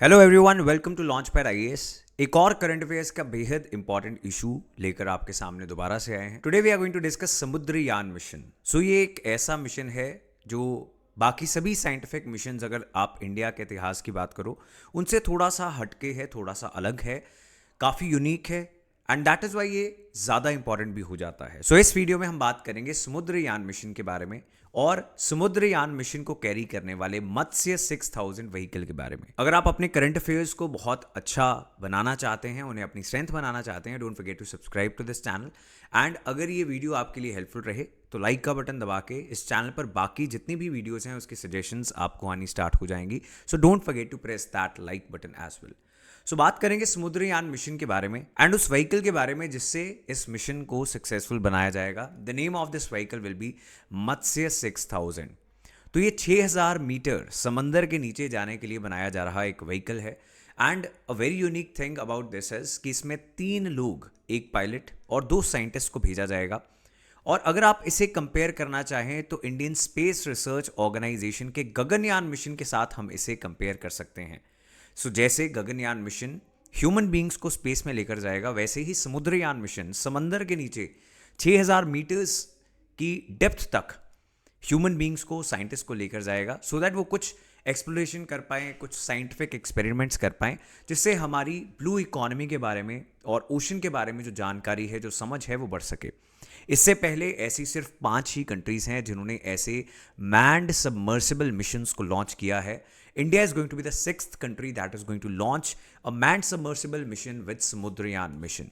Hello everyone, welcome to launchpad IAS. एक और current affairs का बेहद इंपॉर्टेंट इशू लेकर आपके सामने दोबारा से आए हैं। Today we are going to discuss Samudrayaan mission. So ये एक ऐसा मिशन है जो बाकी सभी साइंटिफिक मिशंस, अगर आप इंडिया के इतिहास की बात करो, उनसे थोड़ा सा हटके है, थोड़ा सा अलग है, काफ़ी यूनिक है एंड दैट इज़ वाई ये ज़्यादा इंपॉर्टेंट भी हो जाता है। सो इस वीडियो में हम बात करेंगे समुद्रयान मिशन के बारे में और समुद्रयान मिशन को कैरी करने वाले मत्स्य 6000 व्हीकल के बारे में। अगर आप अपने करंट अफेयर्स को बहुत अच्छा बनाना चाहते हैं, उन्हें अपनी स्ट्रेंथ बनाना चाहते हैं, don't forget to subscribe to this channel. And अगर ये वीडियो आपके लिए हेल्पफुल रहे तो लाइक का बटन दबा के इस चैनल पर बाकी जितनी भी वीडियोस हैं उसकी सजेशंस आपको आनी स्टार्ट हो जाएंगी। So don't forget to press that like button as well. So बात करेंगे समुद्रयान मिशन के बारे में एंड उस व्हीकल के बारे में जिससे इस मिशन को सक्सेसफुल बनाया जाएगा। The name of this vehicle will be Matsya 6000। तो ये 6000 मीटर समंदर के नीचे जाने के लिए बनाया जा रहा एक व्हीकल है and a very unique thing about this is कि इसमें 3 लोग, एक पायलट और 2 साइंटिस्ट को भेजा जाएगा। और अगर आप इसे कंपेयर करना चाहें तो इंडियन स्पेस रिसर्च ऑर्गेनाइजेशन के गगनयान मिशन के साथ हम इसे कंपेयर कर सकते हैं। सो जैसे गगनयान मिशन ह्यूमन बींग्स को स्पेस में लेकर जाएगा, वैसे ही समुद्रयान मिशन समंदर के नीचे 6000 मीटर्स की डेप्थ तक ह्यूमन बींग्स को, साइंटिस्ट को लेकर जाएगा सो दैट वो कुछ एक्सप्लोरेशन कर पाएँ, कुछ साइंटिफिक एक्सपेरिमेंट्स कर पाएँ, जिससे हमारी ब्लू इकोनॉमी के बारे में और ओशन के बारे में जो जानकारी है, जो समझ है, वो बढ़ सके। इससे पहले ऐसी सिर्फ 5 ही कंट्रीज हैं जिन्होंने ऐसे मैन्ड सबमर्सिबल मिशंस को लॉन्च किया है। India is going to be the 6th country that is going to launch a manned submersible mission with Samudrayaan mission.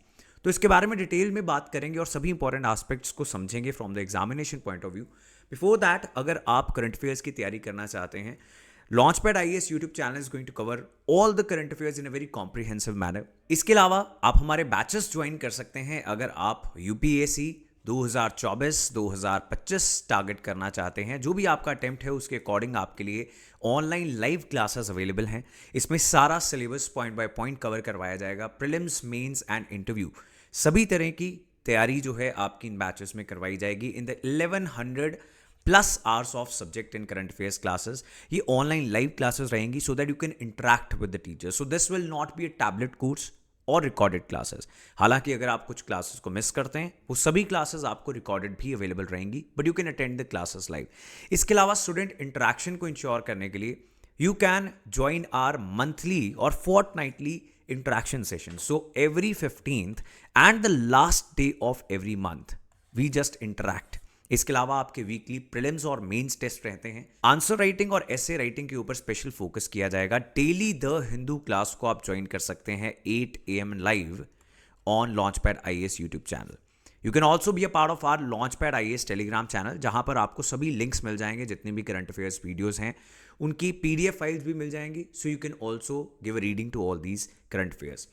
तो इसके बारे में डिटेल में बात करेंगे और सभी इंपॉर्टेंट एस्पेक्ट्स को समझेंगे from the examination point of view. Before that, अगर आप करंट अफेयर्स की तैयारी करना चाहते हैं, Launchpad IAS YouTube channel is going to cover all the current affairs in a very comprehensive manner. इसके अलावा आप हमारे बैचेस ज्वाइन कर सकते हैं अगर आप यूपीएससी 2024-2025 टारगेट करना चाहते हैं। जो भी आपका अटेम्प्ट है उसके अकॉर्डिंग आपके लिए ऑनलाइन लाइव क्लासेस अवेलेबल हैं। इसमें सारा syllabus point by point cover करवाया जाएगा। प्रीलिम्स, मेंस एंड इंटरव्यू, सभी तरह की तैयारी जो है आपकी इन बैचेस में करवाई जाएगी in the 1100 plus hours of subject in current affairs classes. ये ऑनलाइन लाइव क्लासेस रहेंगी so that you can interact with the teacher. So this will not be a tablet course और रिकॉर्डेड क्लासेस। हालांकि अगर आप कुछ classes को miss करते हैं, वो सभी क्लासेस आपको रिकॉर्डेड भी अवेलेबल रहेंगी, but you can attend the classes live. इसके अलावा स्टूडेंट इंटरेक्शन को इंश्योर करने के लिए you can join our monthly और fortnightly interaction session. So every 15th and the last day of every month we just interact. इसके अलावा आपके वीकली प्रीलिम्स और मेंस टेस्ट रहते हैं। आंसर राइटिंग और एसे राइटिंग के ऊपर स्पेशल फोकस किया जाएगा। डेली द हिंदू क्लास को आप ज्वाइन कर सकते हैं 8 AM live on Launchpad IAS YouTube channel. You can also be a part of our Launchpad IAS Telegram channel, जहां पर आपको सभी लिंक्स मिल जाएंगे। जितने भी करंट अफेयर्स वीडियोस हैं उनकी PDF फाइल्स भी मिल जाएंगी। So you can also give a reading to all these current affairs.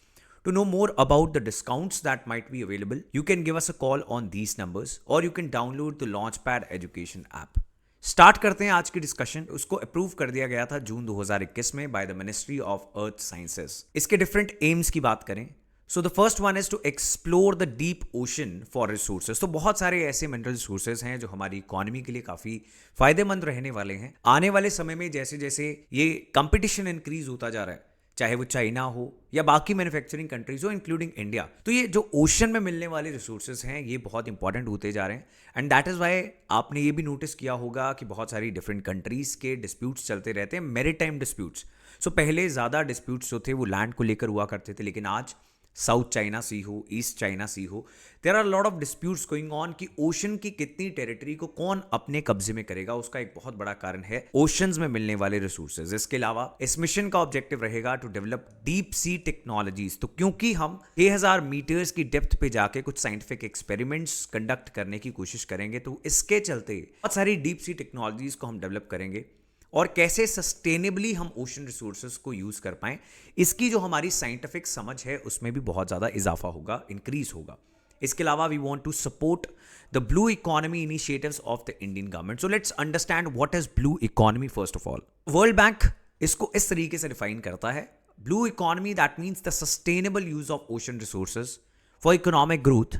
To know more about the discounts that might be available, you can give us a call on these numbers or you can download the Launchpad Education app. Start करते हैं आज की discussion. उसको approve कर दिया गया था जून 2021 में by the ministry of earth sciences. इसके डिफरेंट एम्स की बात करें, so the first one is to explore the deep ocean for resources. तो बहुत सारे ऐसे मिनरल रिसोर्सेज हैं जो हमारी इकोनॉमी के लिए काफी फायदेमंद रहने वाले हैं। आने वाले समय में जैसे जैसे ये कंपटीशन इंक्रीज होता जा रहा है, चाहे वो चाइना हो या बाकी मैन्युफैक्चरिंग कंट्रीज हो इंक्लूडिंग इंडिया, तो ये जो ओशन में मिलने वाले रिसोर्सेज हैं ये बहुत इंपॉर्टेंट होते जा रहे हैं। एंड दैट इज वाई आपने ये भी नोटिस किया होगा कि बहुत सारी डिफरेंट कंट्रीज के डिस्प्यूट्स चलते रहते हैं, मैरीटाइम डिस्प्यूट्स। सो पहले ज़्यादा डिस्प्यूट्स जो थे वो लैंड को लेकर हुआ करते थे, लेकिन आज साउथ चाइना सी हो, ईस्ट चाइना सी हो, there are lot of disputes going on कि ओशन की कितनी टेरिटरी को कौन अपने कब्जे में करेगा। उसका एक बहुत बड़ा कारण है ओशंस में मिलने वाले रिसोर्सेज। इसके अलावा इस मिशन का ऑब्जेक्टिव रहेगा to develop deep sea technologies. तो क्योंकि हम 6000 मीटर्स की डेप्थ पे जाके कुछ साइंटिफिक एक्सपेरिमेंट्स कंडक्ट करने की कोशिश करेंगे, तो इसके चलते बहुत सारी डीप सी टेक्नोलॉजीज को हम डेवलप करेंगे और कैसे सस्टेनेबली हम ओशन रिसोर्सेज को यूज कर पाएं, इसकी जो हमारी साइंटिफिक समझ है उसमें भी बहुत ज़्यादा इजाफा होगा, इंक्रीज होगा। इसके अलावा we want to support the blue economy initiatives of the Indian government. So let's understand what is blue economy first of all. World Bank इसको इस तरीके से डिफाइन करता है, blue economy that means the sustainable use of ocean resources for economic growth,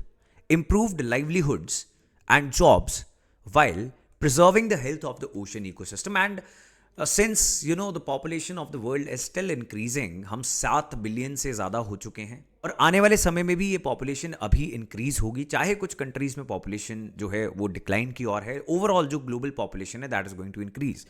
improved livelihoods and jobs while preserving the health of the ocean ecosystem. And since the population of the world is still increasing, हम 7 billion से ज़्यादा हो चुके हैं और आने वाले समय में भी ये पॉपुलेशन अभी इंक्रीज होगी, चाहे कुछ कंट्रीज में पॉपुलेशन जो है वो डिक्लाइन की ओर है, ओवरऑल जो ग्लोबल पॉपुलेशन है that is going to increase.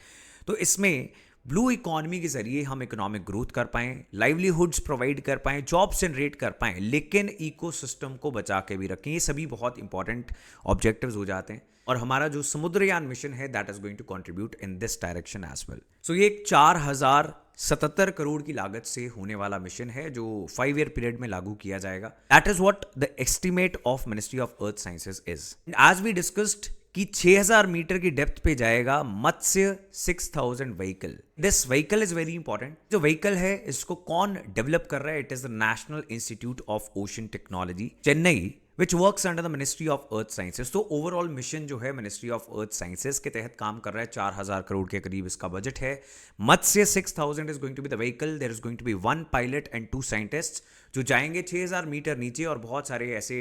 तो इसमें ब्लू इकोनॉमी के जरिए हम इकोनॉमिक ग्रोथ कर पाएं, लाइवलीहुड्स प्रोवाइड कर पाएं, जॉब्स जनरेट कर पाएं, लेकिन इकोसिस्टम को बचा के भी रखें। ये सभी बहुत इंपॉर्टेंट ऑब्जेक्टिव्स हो जाते हैं और हमारा जो समुद्रयान मिशन है that is going to contribute in this direction as well. So ये एक 4077 करोड़ की लागत से होने वाला मिशन है जो 5 ईयर पीरियड में लागू किया जाएगा। That is what the estimate of Ministry of Earth Sciences is. As we discussed कि 6000 मीटर की डेप्थ पे जाएगा Matsya 6000 vehicle. This vehicle is very important. जो व्हीकल है इसको कौन डेवलप कर रहा है? It is the National Institute of Ocean Technology Chennai, which works under the Ministry of Earth Sciences। तो ओवरऑल मिशन जो है मिनिस्ट्री ऑफ अर्थ साइंसेस के तहत काम कर रहा है। 4000 करोड़ के करीब इसका बजट है। Matsya 6000 is going to be the vehicle. There is going to be 1 pilot and 2 scientist जो जाएंगे 6000 मीटर नीचे और बहुत सारे ऐसे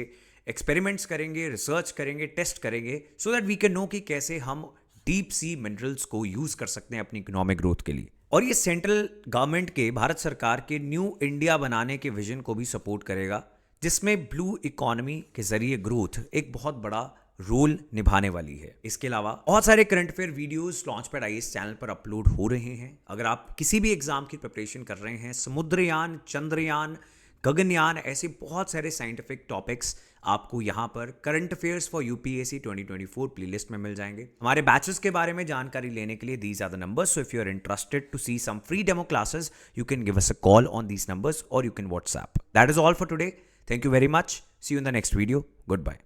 एक्सपेरिमेंट्स करेंगे, रिसर्च करेंगे, टेस्ट करेंगे, so that we can know कि कैसे हम डीप सी मिनरल्स को यूज कर सकते हैं अपनी इकोनॉमिक ग्रोथ के लिए। और ये सेंट्रल गवर्नमेंट के, भारत सरकार के न्यू इंडिया बनाने के विजन को भी सपोर्ट करेगा, जिसमें ब्लू इकोनॉमी के जरिए ग्रोथ एक बहुत बड़ा रोल निभाने वाली है। इसके अलावा बहुत सारे current affair videos launchpad IAS channel पर अपलोड हो रहे हैं। अगर आप किसी भी एग्जाम की प्रिपरेशन कर रहे हैं, समुद्रयान, चंद्रयान, गगनयान, ऐसे बहुत सारे साइंटिफिक टॉपिक्स आपको यहाँ पर current affairs for UPSC 2024 playlist में मिल जाएंगे। हमारे बैचेस के बारे में जानकारी लेने के लिए these are the numbers. So if you are interested to see some free demo classes, you can give us a call on these numbers और you can WhatsApp. That is all for today. Thank you very much. See you in the next video. Goodbye.